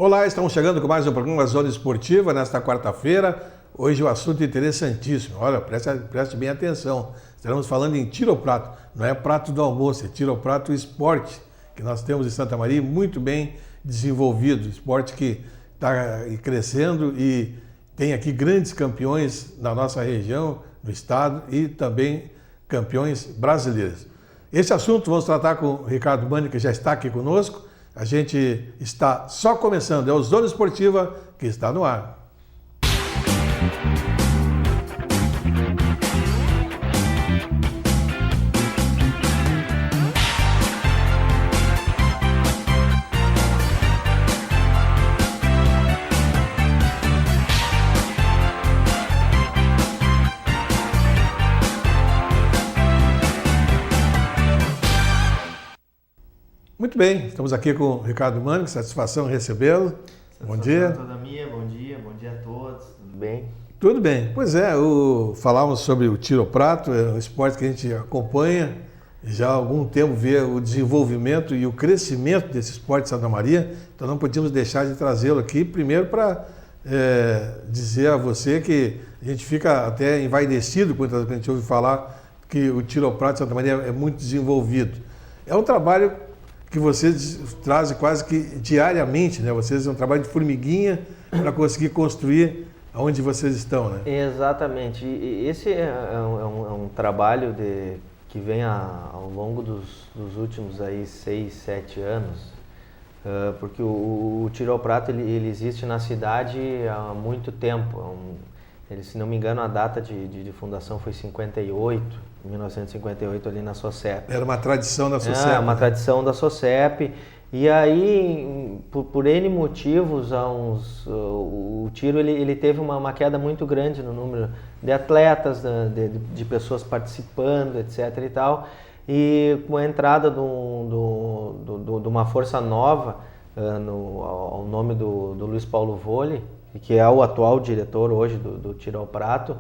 Olá, estamos chegando com mais um programa Zona Esportiva nesta quarta-feira. Hoje o assunto é interessantíssimo. Olha, preste bem atenção. Estaremos falando em tiro ao prato. Não é prato do almoço, é tiro ao prato esporte, que nós temos em Santa Maria muito bem desenvolvido. Esporte que está crescendo e tem aqui grandes campeões na nossa região, no estado e também campeões brasileiros. Esse assunto vamos tratar com o Ricardo Mani, que já está aqui conosco. A gente está só começando, é o Zona Esportiva que está no ar. Muito bem, estamos aqui com o Ricardo Mani, que satisfação recebê-lo. Bom dia. Toda minha, bom dia a todos, tudo bem? Tudo bem. Pois é, falávamos sobre o tiro ao prato, é um esporte que a gente acompanha já há algum tempo, vê o desenvolvimento e o crescimento desse esporte de Santa Maria, então não podíamos deixar de trazê-lo aqui, primeiro para dizer a você que a gente fica até envaidecido quando a gente ouve falar que o tiro ao prato de Santa Maria é muito desenvolvido. É um trabalho que vocês trazem quase que diariamente, né? Vocês é um trabalho de formiguinha para conseguir construir onde vocês estão, né? Exatamente. E esse é um trabalho que vem ao longo dos últimos aí 6, 7 anos, porque o tiro ao prato ele existe na cidade há muito tempo. Se não me engano, a data de fundação foi 1958, ali na SOCEP. Era uma tradição da SOCEP. É, uma tradição da SOCEP. E aí, por N motivos, o tiro ele teve uma queda muito grande no número de atletas, de pessoas participando, etc. e tal. E com a entrada de uma força nova, ao nome do Luiz Paulo Volle, que é o atual diretor hoje do tiro ao prato,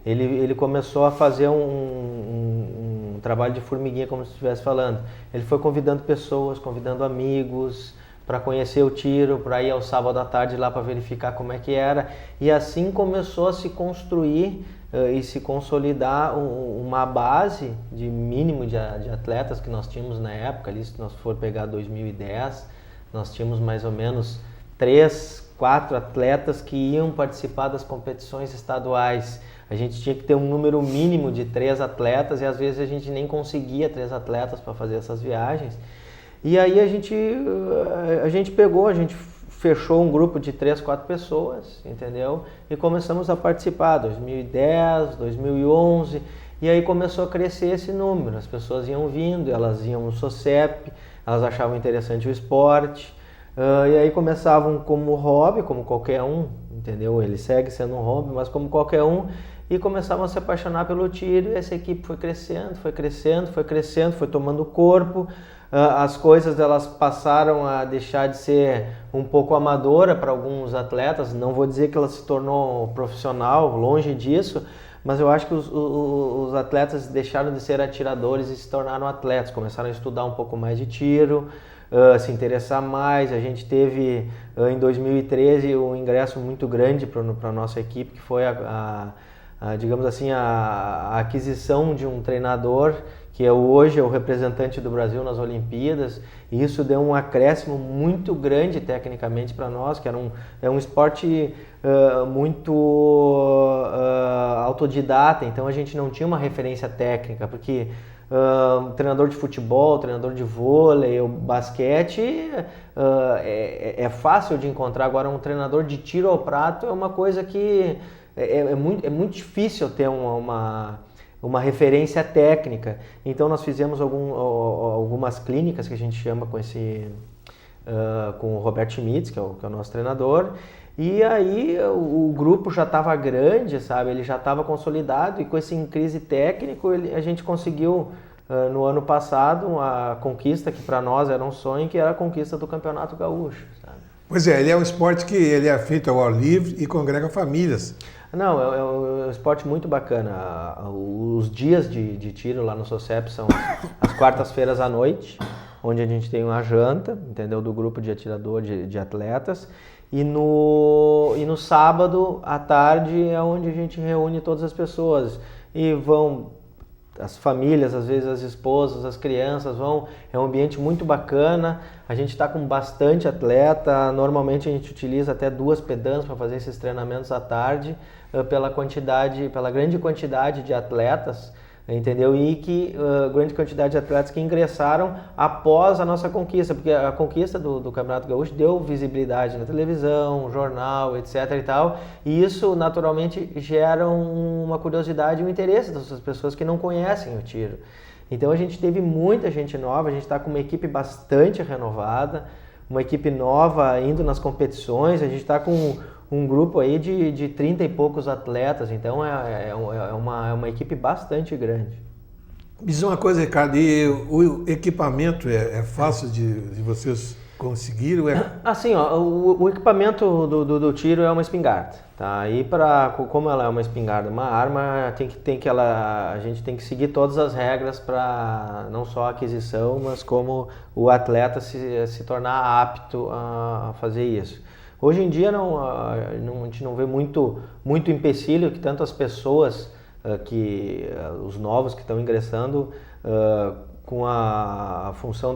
ele começou a fazer um trabalho de formiguinha, como se estivesse falando. Ele foi convidando pessoas, convidando amigos para conhecer o tiro, para ir ao sábado à tarde lá para verificar como é que era. E assim começou a se construir e se consolidar uma base de mínimo de atletas que nós tínhamos na época. Ali, se nós for pegar 2010, nós tínhamos mais ou menos 4 atletas que iam participar das competições estaduais. A gente tinha que ter um número mínimo de 3 atletas e às vezes a gente nem conseguia 3 atletas para fazer essas viagens. E aí a gente fechou um grupo de 3, 4 pessoas, entendeu? E começamos a participar, 2010, 2011, e aí começou a crescer esse número. As pessoas iam vindo, elas iam no SOCEP, elas achavam interessante o esporte. E aí começavam como hobby, como qualquer um, entendeu? Ele segue sendo um hobby, mas como qualquer um, e começavam a se apaixonar pelo tiro, e essa equipe foi crescendo, foi tomando corpo. As coisas elas passaram a deixar de ser um pouco amadora para alguns atletas. Não vou dizer que ela se tornou profissional, longe disso, mas eu acho que os atletas deixaram de ser atiradores e se tornaram atletas, começaram a estudar um pouco mais de tiro, se interessar mais. A gente teve em 2013 um ingresso muito grande para a nossa equipe, que foi digamos assim, a aquisição de um treinador que hoje é o representante do Brasil nas Olimpíadas, e isso deu um acréscimo muito grande tecnicamente para nós, que é um esporte muito autodidata. Então a gente não tinha uma referência técnica, porque treinador de futebol, treinador de vôlei, ou basquete, é fácil de encontrar. Agora, um treinador de tiro ao prato é uma coisa que é muito difícil ter uma referência técnica. Então nós fizemos algumas clínicas que a gente chama com o Roberto Schmitz, que é o nosso treinador. E aí o grupo já estava grande, sabe? Ele já estava consolidado, e com esse crise técnico a gente conseguiu no ano passado a conquista que para nós era um sonho, que era a conquista do Campeonato Gaúcho, sabe? Pois é, ele é um esporte que ele é feito ao ar livre e congrega famílias. Não, é um esporte muito bacana. Os dias de tiro lá no SOCEP são as quartas-feiras à noite, onde a gente tem uma janta, entendeu? Do grupo de atirador de atletas. E no sábado à tarde é onde a gente reúne todas as pessoas e vão as famílias, às vezes as esposas, as crianças vão, é um ambiente muito bacana, a gente está com bastante atleta, normalmente a gente utiliza até 2 pedãs para fazer esses treinamentos à tarde, pela grande quantidade de atletas, entendeu? E grande quantidade de atletas que ingressaram após a nossa conquista, porque a conquista do Campeonato Gaúcho deu visibilidade na televisão, jornal, etc. e tal, e isso naturalmente gera uma curiosidade e um interesse dessas pessoas que não conhecem o tiro. Então a gente teve muita gente nova, a gente está com uma equipe bastante renovada, uma equipe nova indo nas competições, a gente está com um grupo aí de 30 e poucos atletas, então é uma equipe bastante grande. Me diz uma coisa, Ricardo, e o equipamento é fácil de vocês conseguirem? Assim, ó, o equipamento do tiro é uma espingarda, tá? E como ela é uma espingarda, uma arma, a gente tem que seguir todas as regras para não só a aquisição, mas como o atleta se tornar apto a fazer isso. Hoje em dia a gente não vê muito empecilho que tanto as pessoas, os novos que estão ingressando, com a função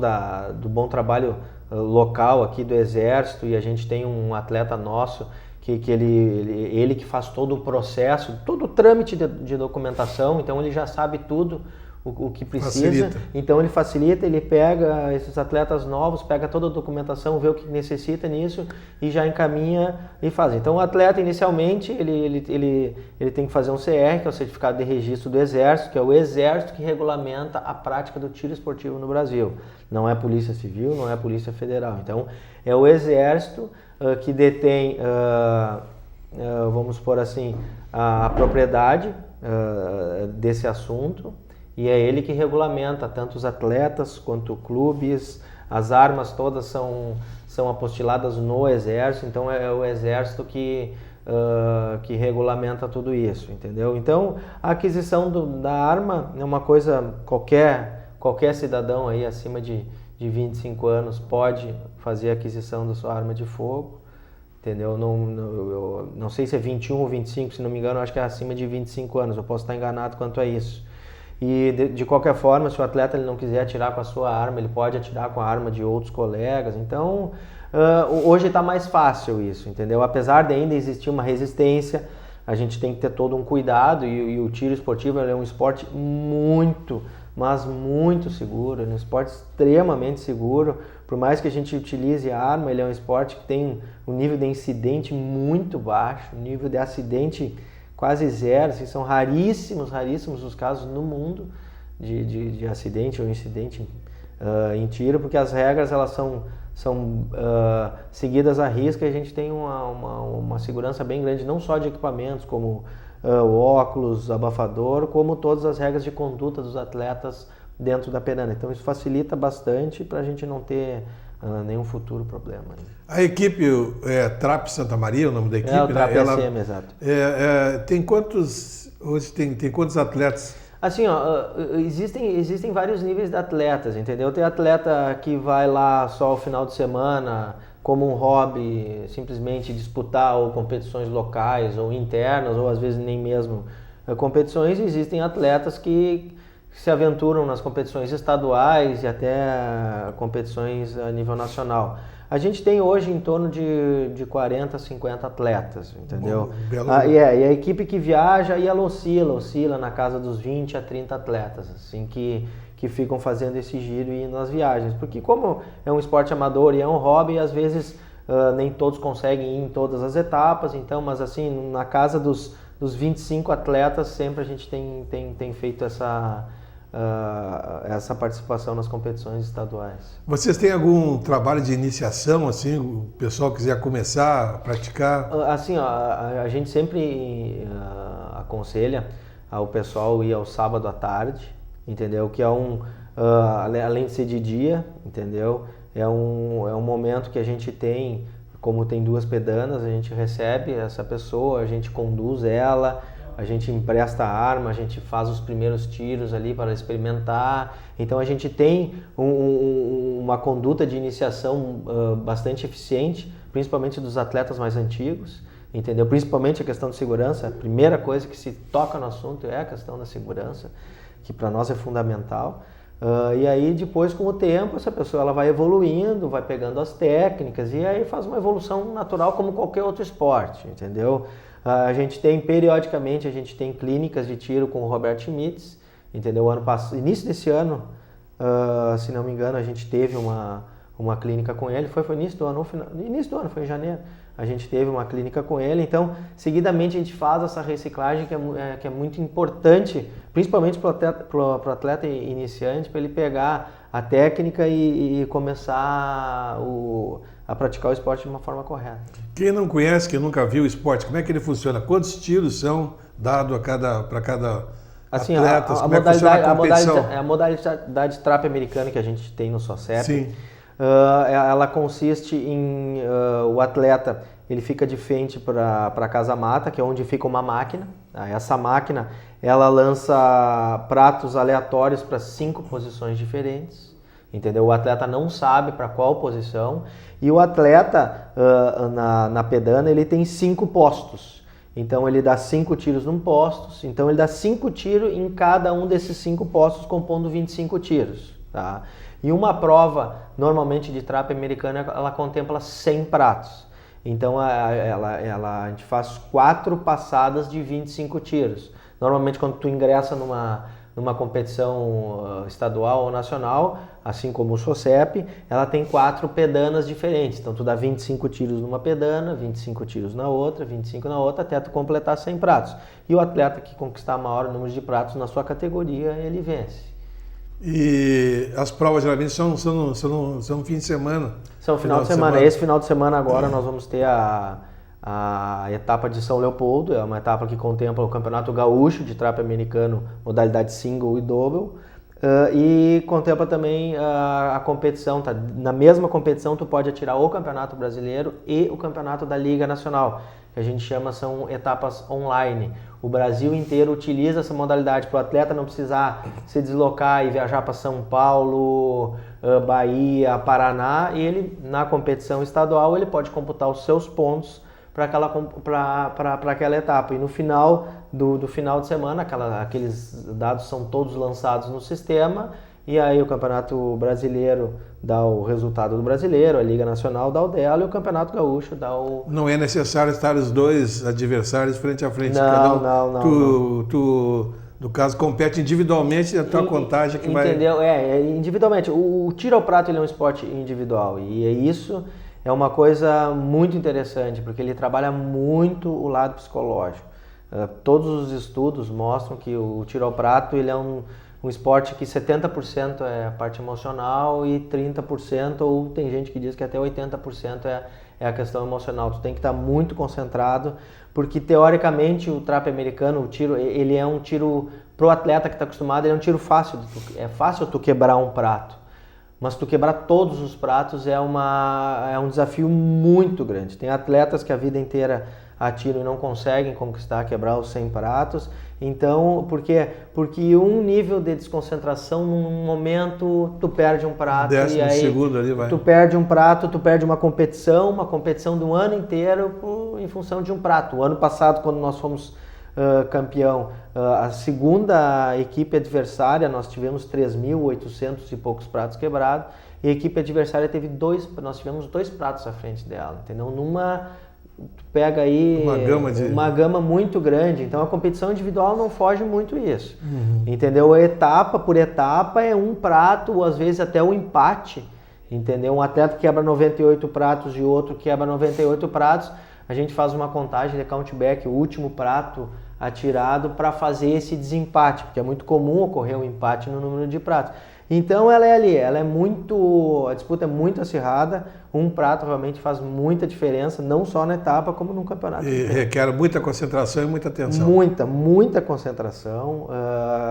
do bom trabalho local aqui do Exército, e a gente tem um atleta nosso que ele que faz todo o processo, todo o trâmite de documentação, então ele já sabe tudo o que precisa, facilita. Então ele facilita, ele pega esses atletas novos, pega toda a documentação, vê o que necessita nisso e já encaminha e faz. Então o atleta inicialmente ele tem que fazer um CR, que é o Certificado de Registro do Exército, que é o Exército que regulamenta a prática do tiro esportivo no Brasil. Não é Polícia Civil, não é Polícia Federal. Então é o Exército que detém, vamos supor assim, a propriedade desse assunto. E é ele que regulamenta tanto os atletas quanto clubes, as armas todas são apostiladas no Exército, então é o Exército que regulamenta tudo isso, entendeu? Então a aquisição da arma é uma coisa, qualquer cidadão aí acima de 25 anos pode fazer a aquisição da sua arma de fogo, entendeu? Eu não sei se é 21 ou 25, se não me engano, acho que é acima de 25 anos, eu posso estar enganado quanto a isso. E de qualquer forma, se o atleta ele não quiser atirar com a sua arma, ele pode atirar com a arma de outros colegas. Então, hoje está mais fácil isso, entendeu? Apesar de ainda existir uma resistência, a gente tem que ter todo um cuidado e o tiro esportivo é um esporte muito, mas muito seguro, é um esporte extremamente seguro. Por mais que a gente utilize a arma, ele é um esporte que tem um nível de incidente muito baixo, um nível de acidente quase zero, assim, são raríssimos os casos no mundo de acidente ou incidente em tiro, porque as regras elas são seguidas à risca e a gente tem uma segurança bem grande, não só de equipamentos como o óculos, abafador, como todas as regras de conduta dos atletas dentro da pedana. Então isso facilita bastante para a gente não ter nenhum futuro problema. A equipe TRAP Santa Maria, o nome da equipe, o TRAP SM, exato. Tem quantos atletas? Assim, existem vários níveis de atletas, entendeu? Tem atleta que vai lá só ao final de semana como um hobby, simplesmente disputar ou competições locais ou internas, ou às vezes nem mesmo competições. Existem atletas que se aventuram nas competições estaduais e até competições a nível nacional. A gente tem hoje em torno de 40, 50 atletas, entendeu? E a equipe que viaja, e ela oscila na casa dos 20 a 30 atletas, assim, que ficam fazendo esse giro e indo nas viagens. Porque como é um esporte amador e é um hobby, às vezes nem todos conseguem ir em todas as etapas, então, mas assim, na casa dos 25 atletas, sempre a gente tem feito essa participação nas competições estaduais. Vocês têm algum trabalho de iniciação, assim, o pessoal quiser começar a praticar? Assim, a gente sempre aconselha ao pessoal ir ao sábado à tarde, entendeu? Que é além de ser de dia, entendeu? É um momento que a gente tem, como tem 2 pedanas, a gente recebe essa pessoa, a gente conduz ela, a gente empresta a arma, a gente faz os primeiros tiros ali para experimentar. Então a gente tem uma conduta de iniciação bastante eficiente, principalmente dos atletas mais antigos, entendeu? Principalmente a questão de segurança. A primeira coisa que se toca no assunto é a questão da segurança, que para nós é fundamental. E aí depois, com o tempo, essa pessoa ela vai evoluindo, vai pegando as técnicas e aí faz uma evolução natural como qualquer outro esporte, entendeu? A gente tem, periodicamente, a gente tem clínicas de tiro com o Roberto Schmitz, entendeu? Início desse ano, se não me engano, a gente teve uma clínica com ele, foi início do ano, foi em janeiro. A gente teve uma clínica com ele, então, seguidamente a gente faz essa reciclagem que é muito importante, principalmente para o atleta iniciante, para ele pegar a técnica e começar a praticar o esporte de uma forma correta. Quem não conhece, quem nunca viu o esporte, como é que ele funciona? Quantos tiros são dados para cada assim, atleta? Como é que funciona a competição? A modalidade trap americana que a gente tem no SOCEP. Sim. Ela consiste em o atleta, ele fica de frente para a casa-mata, que é onde fica uma máquina. Essa máquina, ela lança pratos aleatórios para 5 posições diferentes, entendeu? O atleta não sabe para qual posição, e o atleta na pedana ele tem 5 postos. Então ele dá 5 tiros num posto, então ele dá 5 tiros em cada um desses 5 postos, compondo 25 tiros, tá? E uma prova, normalmente de trap americana, ela contempla 100 pratos. Então a gente faz 4 passadas de 25 tiros. Normalmente quando tu ingressa numa competição estadual ou nacional, assim como o SOCEP, ela tem 4 pedanas diferentes. Então tu dá 25 tiros numa pedana, 25 tiros na outra, 25 na outra, até tu completar 100 pratos. E o atleta que conquistar maior número de pratos na sua categoria, ele vence. E as provas geralmente são no fim de semana? São final de semana. Esse final de semana agora nós vamos ter a etapa de São Leopoldo, é uma etapa que contempla o Campeonato Gaúcho de Trap Americano, modalidade single e double, e contempla também a competição, tá? Na mesma competição tu pode atirar o Campeonato Brasileiro e o Campeonato da Liga Nacional, que a gente chama, são etapas online. O Brasil inteiro utiliza essa modalidade para o atleta não precisar se deslocar e viajar para São Paulo, Bahia, Paraná, e ele, na competição estadual, ele pode computar os seus pontos para aquela etapa. E no final do final de semana, aqueles dados são todos lançados no sistema, e aí o Campeonato Brasileiro dá o resultado do brasileiro, a Liga Nacional dá o dela e o Campeonato Gaúcho dá o... Não é necessário estar os dois adversários frente a frente. Não. Tu, no caso, compete individualmente a tua contagem que entendeu? vai... individualmente. O tiro ao prato ele é um esporte individual e isso é uma coisa muito interessante, porque ele trabalha muito o lado psicológico. Todos os estudos mostram que o tiro ao prato ele é um esporte que 70% é a parte emocional e 30%, ou tem gente que diz que até 80% é a questão emocional. Tu tem que estar muito concentrado, porque teoricamente o trap americano, o tiro, ele é um tiro, pro atleta que está acostumado, ele é um tiro fácil. É fácil tu quebrar um prato, mas tu quebrar todos os pratos é um desafio muito grande. Tem atletas que a vida inteira atiram e não conseguem conquistar, quebrar os 100 pratos. Então, por quê? Porque um nível de desconcentração, num momento, tu perde um prato. E aí, segundo ali vai. Tu perde um prato, tu perde uma competição do ano inteiro em função de um prato. O ano passado, quando nós fomos campeão, a segunda equipe adversária, nós tivemos 3.800 e poucos pratos quebrados, e a equipe adversária nós tivemos 2 pratos à frente dela, entendeu? Tu pega aí uma gama muito grande, então a competição individual não foge muito isso, entendeu? Etapa por etapa é um prato, ou às vezes até um empate, entendeu? Um atleta quebra 98 pratos e outro quebra 98 pratos, a gente faz uma contagem de countback, o último prato atirado, para fazer esse desempate, porque é muito comum ocorrer um empate no número de pratos. Então ela é ali, a disputa é muito acirrada, um prato realmente faz muita diferença, não só na etapa, como no campeonato. E requer muita concentração e muita atenção. Muita concentração,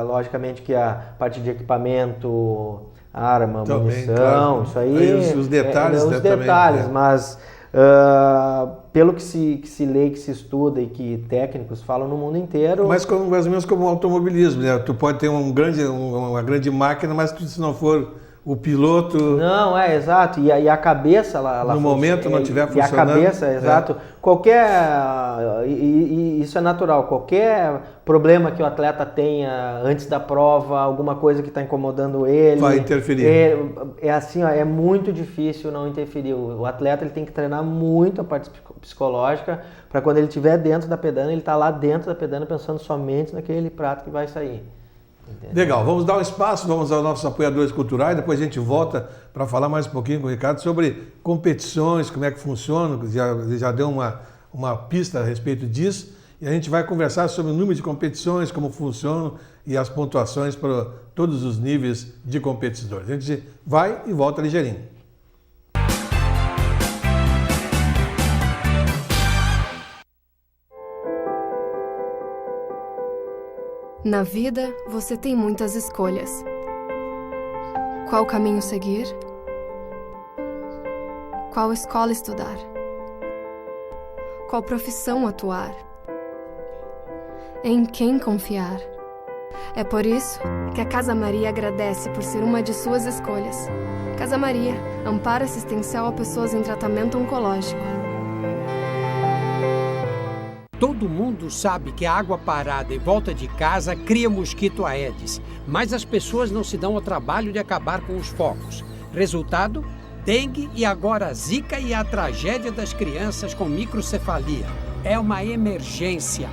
logicamente que a parte de equipamento, arma, também, munição, claro. Isso aí... Os detalhes, os detalhes, também, mas... pelo que se lê, que se estuda e que técnicos falam no mundo inteiro... Mas mais ou menos como o automobilismo, né? Tu pode ter uma grande máquina, mas se não for o piloto... Não, exato. E a cabeça, ela no momento não estiver funcionando... E a cabeça, exato. Qualquer... Isso é natural. Qualquer problema que o atleta tenha antes da prova, alguma coisa que está incomodando ele... Vai interferir. É assim, ó, é muito difícil não interferir. O atleta ele tem que treinar muito a parte psicológica para quando ele estiver dentro da pedana, ele está lá dentro da pedana pensando somente naquele prato que vai sair. Entendeu? Legal, vamos dar um espaço, vamos aos nossos apoiadores culturais, depois a gente volta para falar mais um pouquinho com o Ricardo sobre competições, como é que funciona, já deu uma pista a respeito disso, e a gente vai conversar sobre o número de competições, como funcionam e as pontuações para todos os níveis de competidores. A gente vai e volta ligeirinho. Na vida, você tem muitas escolhas. Qual caminho seguir? Qual escola estudar? Qual profissão atuar? Em quem confiar? É por isso que a Casa Maria agradece por ser uma de suas escolhas. Casa Maria, amparo assistencial a pessoas em tratamento oncológico. Todo mundo sabe que a água parada em volta de casa cria mosquito Aedes, mas as pessoas não se dão ao trabalho de acabar com os focos. Resultado? Dengue e agora Zika e a tragédia das crianças com microcefalia. É uma emergência.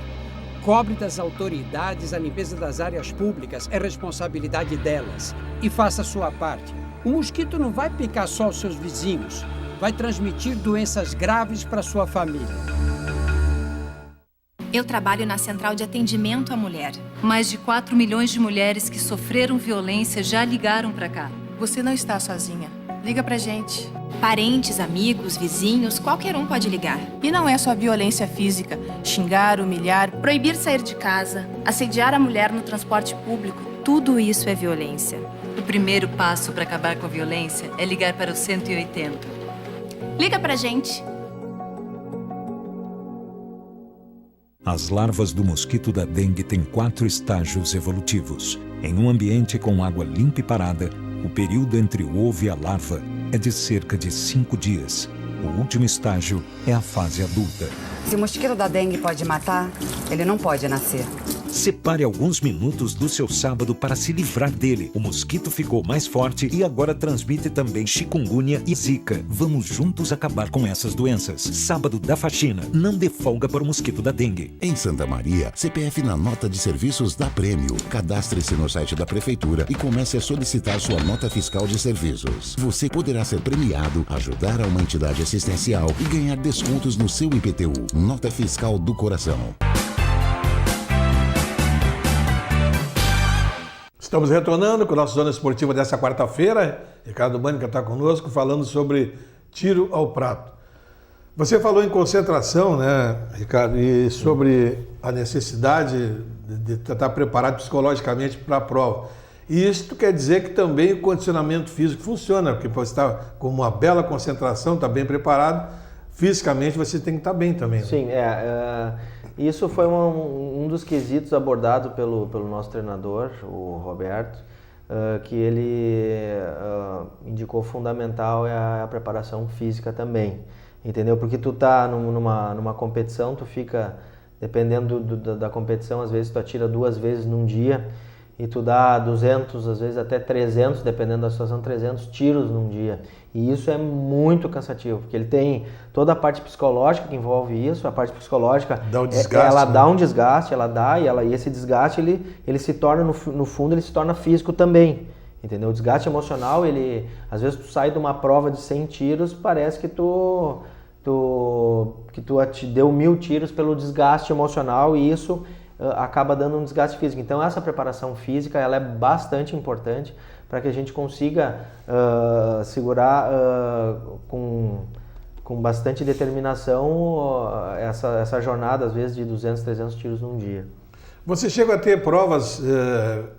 Cobre das autoridades a limpeza das áreas públicas, é responsabilidade delas. E faça a sua parte. O mosquito não vai picar só os seus vizinhos, vai transmitir doenças graves para sua família. Eu trabalho na Central de Atendimento à Mulher. Mais de 4 milhões de mulheres que sofreram violência já ligaram para cá. Você não está sozinha. Liga pra gente. Parentes, amigos, vizinhos, qualquer um pode ligar. E não é só violência física. Xingar, humilhar, Proibir sair de casa, assediar a mulher no transporte público, tudo isso é violência. O primeiro passo para acabar com a violência é ligar para o 180. liga pra gente. As larvas do mosquito da dengue têm 4 estágios evolutivos. Em um ambiente com água limpa e parada, o período entre o ovo e a larva é de cerca de 5 dias. O último estágio é a fase adulta. Se o mosquito da dengue pode matar, ele não pode nascer. Separe alguns minutos do seu sábado para se livrar dele. O mosquito ficou mais forte e agora transmite também chikungunya e zika. Vamos juntos acabar com essas doenças. Sábado da faxina. Não dê folga para o mosquito da dengue. Em Santa Maria, CPF na nota de serviços dá prêmio. Cadastre-se no site da Prefeitura e comece a solicitar sua nota fiscal de serviços. Você poderá ser premiado, ajudar a uma entidade assistencial e ganhar descontos no seu IPTU. Nota Fiscal do Coração. Estamos retornando com a nossa zona esportiva dessa quarta-feira. Ricardo Mânica está conosco falando sobre tiro ao prato. Você falou em concentração, né, Ricardo, e sobre a necessidade de estar preparado psicologicamente para a prova. E isso quer dizer que também o condicionamento físico funciona, porque você está com uma bela concentração, está bem preparado, fisicamente você tem que estar bem também. Né? Sim, isso foi um dos quesitos abordado pelo nosso treinador, o Roberto, que ele indicou fundamental é a preparação física também, entendeu? Porque tu tá numa competição, tu fica, dependendo da competição, às vezes tu atira 2 vezes num dia e tu dá 200, às vezes até 300, dependendo da situação, 300 tiros num dia. E isso é muito cansativo, porque ele tem toda a parte psicológica que envolve isso, a parte psicológica, dá um desgaste, ela né? dá um desgaste, e esse desgaste, ele se torna, no fundo, ele se torna físico também, entendeu? O desgaste emocional, às vezes tu sai de uma prova de 100 tiros, parece que tu deu 1000 tiros pelo desgaste emocional e isso acaba dando um desgaste físico. Então essa preparação física ela é bastante importante para que a gente consiga segurar com bastante determinação essa jornada, às vezes, de 200, 300 tiros num dia. Você chega a ter provas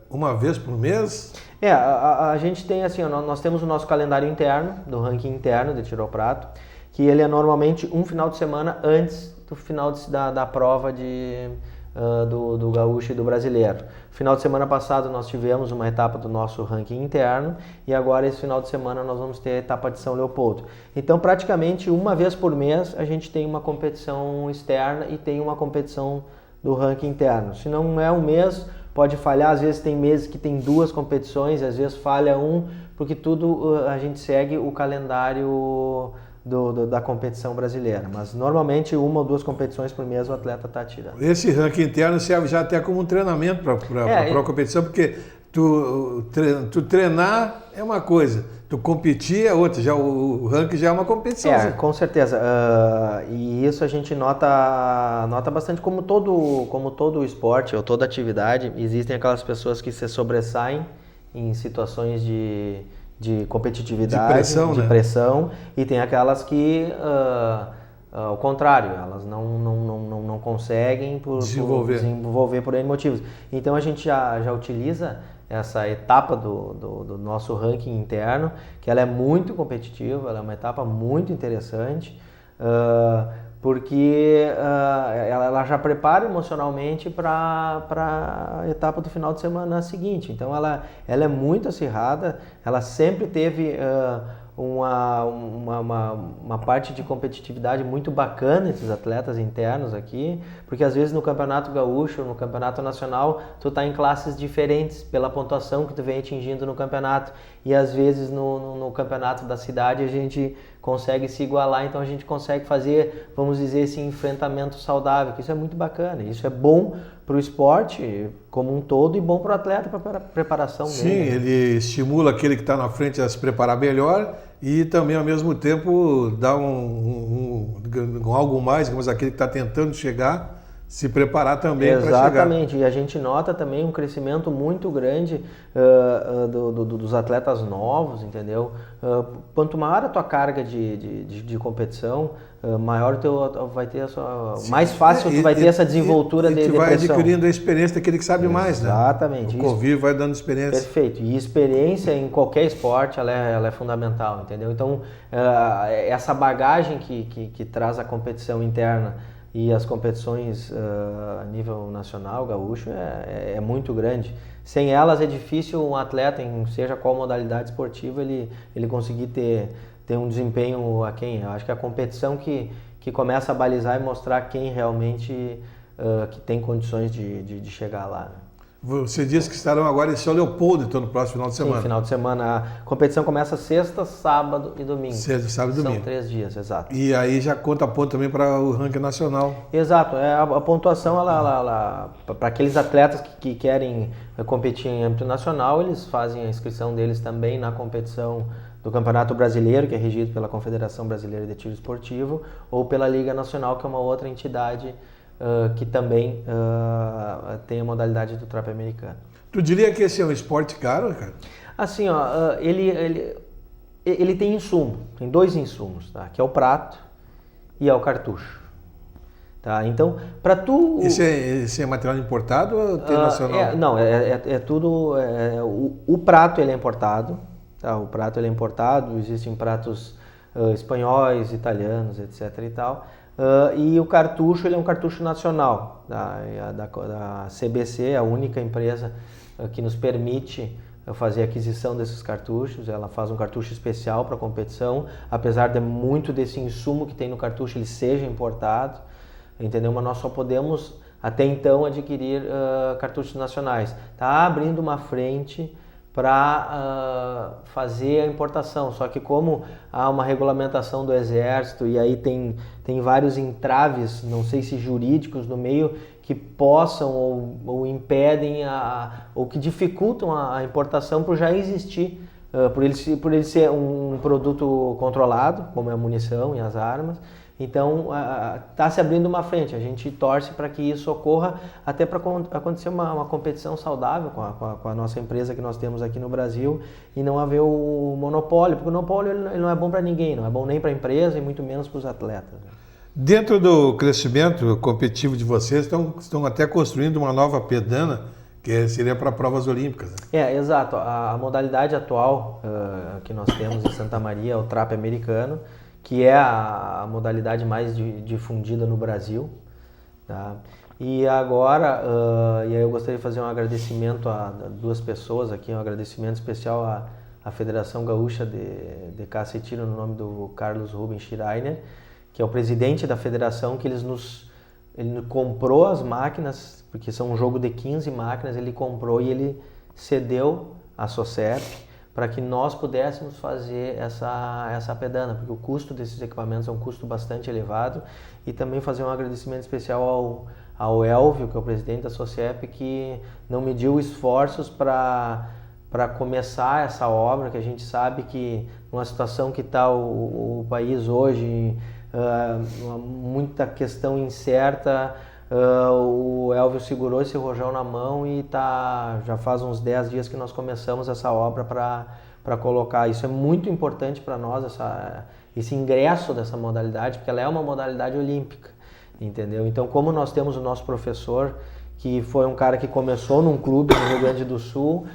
uma vez por mês? A gente tem assim, nós temos o nosso calendário interno, do ranking interno de tiro ao prato, que ele é normalmente um final de semana antes do final da prova do gaúcho e do brasileiro. Final de semana passado nós tivemos uma etapa do nosso ranking interno e agora esse final de semana nós vamos ter a etapa de São Leopoldo. Então praticamente uma vez por mês a gente tem uma competição externa e tem uma competição do ranking interno. Se não é um mês, pode falhar, às vezes tem meses que tem 2 competições, às vezes falha porque tudo a gente segue o calendário da competição brasileira, mas normalmente 1 ou 2 competições por mês o atleta está tirando. Esse ranking interno serve já até como um treinamento para a competição, porque tu treinar é uma coisa, tu competir é outra, já o ranking já é uma competição. Com certeza, e isso a gente nota bastante como todo esporte ou toda atividade, existem aquelas pessoas que se sobressaem em situações de competitividade, de pressão, e tem aquelas que, ao contrário, elas não conseguem desenvolver por N motivos. Então a gente já utiliza essa etapa do nosso ranking interno, que ela é muito competitiva, ela é uma etapa muito interessante, porque ela já prepara emocionalmente para a etapa do final de semana seguinte. Então ela é muito acirrada, ela sempre teve uma parte de competitividade muito bacana entre os atletas internos aqui, porque às vezes no Campeonato Gaúcho, no Campeonato Nacional, tu tá em classes diferentes pela pontuação que tu vem atingindo no campeonato, e às vezes no Campeonato da cidade a gente consegue se igualar, então a gente consegue fazer, vamos dizer, esse enfrentamento saudável, que isso é muito bacana, isso é bom para o esporte como um todo e bom para o atleta, para a preparação dele. Sim, ele estimula aquele que está na frente a se preparar melhor e também, ao mesmo tempo, dá algo mais, digamos, aquele que está tentando chegar, se preparar também para chegar. Exatamente, e a gente nota também um crescimento muito grande dos atletas novos, entendeu? Quanto maior a tua carga de competição, maior vai ter a sua... mais fácil tu vai ter essa desenvoltura de pressão. Tu vai adquirindo a experiência daquele que sabe mais, né? Exatamente. O convívio vai dando experiência. Perfeito. E experiência em qualquer esporte, ela é fundamental, entendeu? Então, essa bagagem que traz a competição interna e as competições a nível nacional, gaúcho, é muito grande. Sem elas é difícil um atleta, em seja qual modalidade esportiva, ele conseguir ter um desempenho aquém. Eu acho que a competição que começa a balizar e mostrar quem realmente que tem condições de chegar lá, né? Você disse que estarão agora em São Leopoldo, então, no próximo final de semana. Sim, final de semana. A competição começa sesta, sábado e domingo. Sexta, sábado e domingo. São 3 dias, exato. E aí já conta ponto também para o ranking nacional. Exato. A pontuação, para aqueles atletas que querem competir em âmbito nacional, eles fazem a inscrição deles também na competição do Campeonato Brasileiro, que é regido pela Confederação Brasileira de Tiro Esportivo, ou pela Liga Nacional, que é uma outra entidade que também tem a modalidade do trap americano. Tu diria que esse é um esporte caro, cara? Assim, ele tem insumo, tem 2 insumos, tá? Que é o prato e é o cartucho. Tá? Então, para tu... Esse é material importado ou tem nacional? Não, é tudo... o prato ele é importado, tá? O prato ele é importado, existem pratos espanhóis, italianos, etc. e tal. E o cartucho, ele é um cartucho nacional, da CBC, a única empresa que nos permite fazer a aquisição desses cartuchos. Ela faz um cartucho especial para a competição, apesar de muito desse insumo que tem no cartucho ele seja importado, entendeu? Mas nós só podemos, até então, adquirir cartuchos nacionais. Está abrindo uma frente para fazer a importação, só que como há uma regulamentação do Exército e aí tem vários entraves, não sei se jurídicos no meio, que possam ou impedem ou que dificultam a importação por já existir, por ele ser um produto controlado, como é a munição e as armas. Então, está se abrindo uma frente, a gente torce para que isso ocorra, até para acontecer uma competição saudável com a nossa empresa que nós temos aqui no Brasil e não haver o monopólio, porque o monopólio ele não é bom para ninguém, não é bom nem para a empresa e muito menos para os atletas. Dentro do crescimento competitivo de vocês, estão até construindo uma nova pedana, que seria para provas olímpicas, né? Exato. A modalidade atual que nós temos em Santa Maria é o trap americano, que é a modalidade mais difundida no Brasil, tá? E agora, e aí eu gostaria de fazer um agradecimento a duas pessoas aqui, um agradecimento especial à Federação Gaúcha de Caça e Tiro, no nome do Carlos Rubens Schreiner, que é o presidente da federação, que ele comprou as máquinas, porque são um jogo de 15 máquinas, ele comprou e ele cedeu à SOCEP para que nós pudéssemos fazer essa pedana, porque o custo desses equipamentos é um custo bastante elevado, e também fazer um agradecimento especial ao Elvio, que é o presidente da SOCEP, que não mediu esforços para começar essa obra, que a gente sabe que numa situação que está o país hoje, muita questão incerta, o Elvio segurou esse rojão na mão e já faz uns 10 dias que nós começamos essa obra para colocar. Isso é muito importante para nós, esse ingresso dessa modalidade, porque ela é uma modalidade olímpica, entendeu? Então, como nós temos o nosso professor, que foi um cara que começou num clube no Rio Grande do Sul,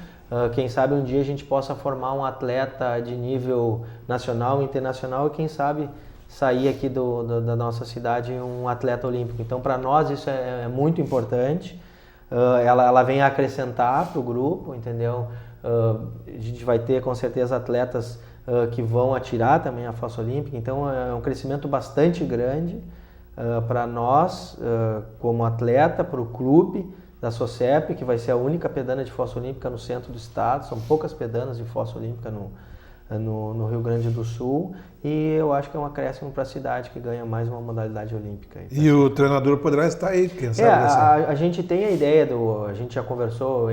quem sabe um dia a gente possa formar um atleta de nível nacional, internacional, e quem sabe sair aqui da nossa cidade um atleta olímpico. Então, para nós isso é muito importante. Ela vem a acrescentar para o grupo, entendeu? A gente vai ter com certeza atletas que vão atirar também a fossa olímpica, então é um crescimento bastante grande para nós como atleta, para o clube da SOCEP, que vai ser a única pedana de fossa olímpica no centro do estado. São poucas pedanas de fossa olímpica no Rio Grande do Sul, e eu acho que é um acréscimo para a cidade que ganha mais uma modalidade olímpica. E o treinador poderá estar aí, quem sabe? A gente tem a ideia a gente já conversou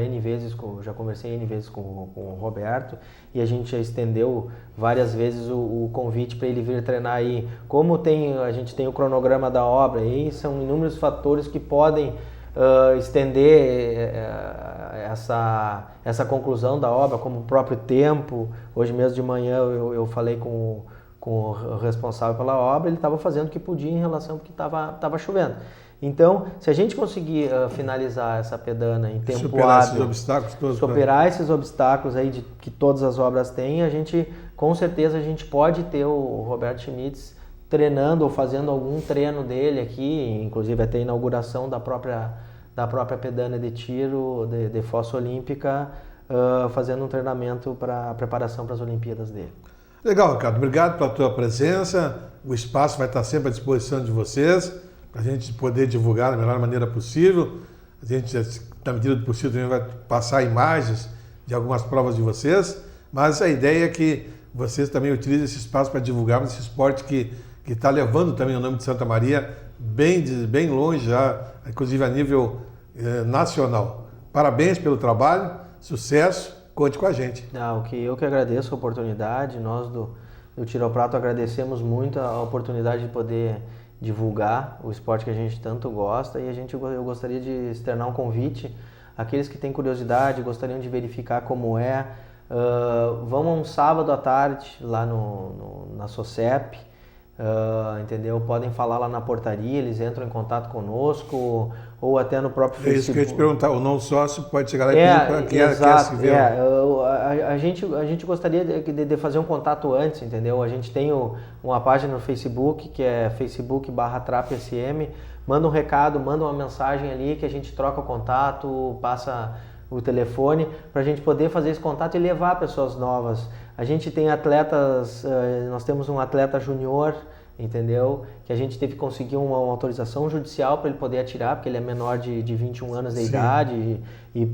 já conversei N vezes com o Roberto, e a gente já estendeu várias vezes o convite para ele vir treinar aí. Como a gente tem o cronograma da obra, aí são inúmeros fatores que podem estender essa conclusão da obra, como o próprio tempo. Hoje mesmo de manhã eu falei com o responsável pela obra, ele estava fazendo o que podia em relação porque estava chovendo. Então, se a gente conseguir finalizar essa pedana em tempo hábil, superar esses obstáculos aí que todas as obras têm, com certeza a gente pode ter o Roberto Schmitz treinando ou fazendo algum treino dele aqui, inclusive vai ter a inauguração da própria pedana de tiro de fossa olímpica, fazendo um treinamento para preparação para as Olimpíadas dele. Legal, Ricardo. Obrigado pela tua presença. O espaço vai estar sempre à disposição de vocês, para a gente poder divulgar da melhor maneira possível. A gente, na medida do possível, também vai passar imagens de algumas provas de vocês, mas a ideia é que vocês também utilizem esse espaço para divulgarmos esse esporte que está levando também o nome de Santa Maria bem longe, já, inclusive a nível nacional. Parabéns pelo trabalho, sucesso, conte com a gente. Eu que agradeço a oportunidade, nós do Tiro ao Prato agradecemos muito a oportunidade de poder divulgar o esporte que a gente tanto gosta, e eu gostaria de externar um convite àqueles que têm curiosidade, gostariam de verificar como é. Vão um sábado à tarde lá na SOCEP, entendeu? Podem falar lá na portaria, eles entram em contato conosco, ou até no próprio Facebook. É isso que eu ia te perguntar, o não sócio pode chegar lá e pedir para quem se vê. A gente gostaria de fazer um contato antes, entendeu? A gente tem uma página no Facebook, que é facebook.com/TrapSM. Manda um recado, manda uma mensagem ali que a gente troca o contato, passa o telefone, para a gente poder fazer esse contato e levar pessoas novas. A gente tem atletas, nós temos um atleta júnior, entendeu? Que a gente teve que conseguir uma autorização judicial para ele poder atirar, porque ele é menor de 21 anos de idade, e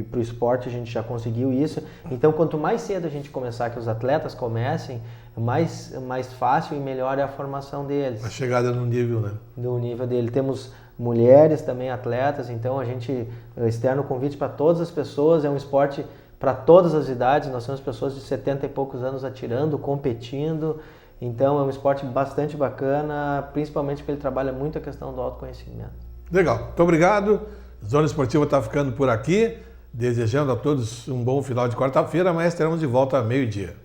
para o esporte a gente já conseguiu isso. Então, quanto mais cedo a gente começar, que os atletas comecem, mais fácil e melhor é a formação deles. A chegada no nível, né? No nível dele. Temos mulheres também atletas, então a gente externa o convite para todas as pessoas, é um esporte para todas as idades, nós temos pessoas de 70 e poucos anos atirando, competindo, então é um esporte bastante bacana, principalmente porque ele trabalha muito a questão do autoconhecimento. Legal, muito obrigado. Zona Esportiva está ficando por aqui, desejando a todos um bom final de quarta-feira, mas estaremos de volta a meio-dia.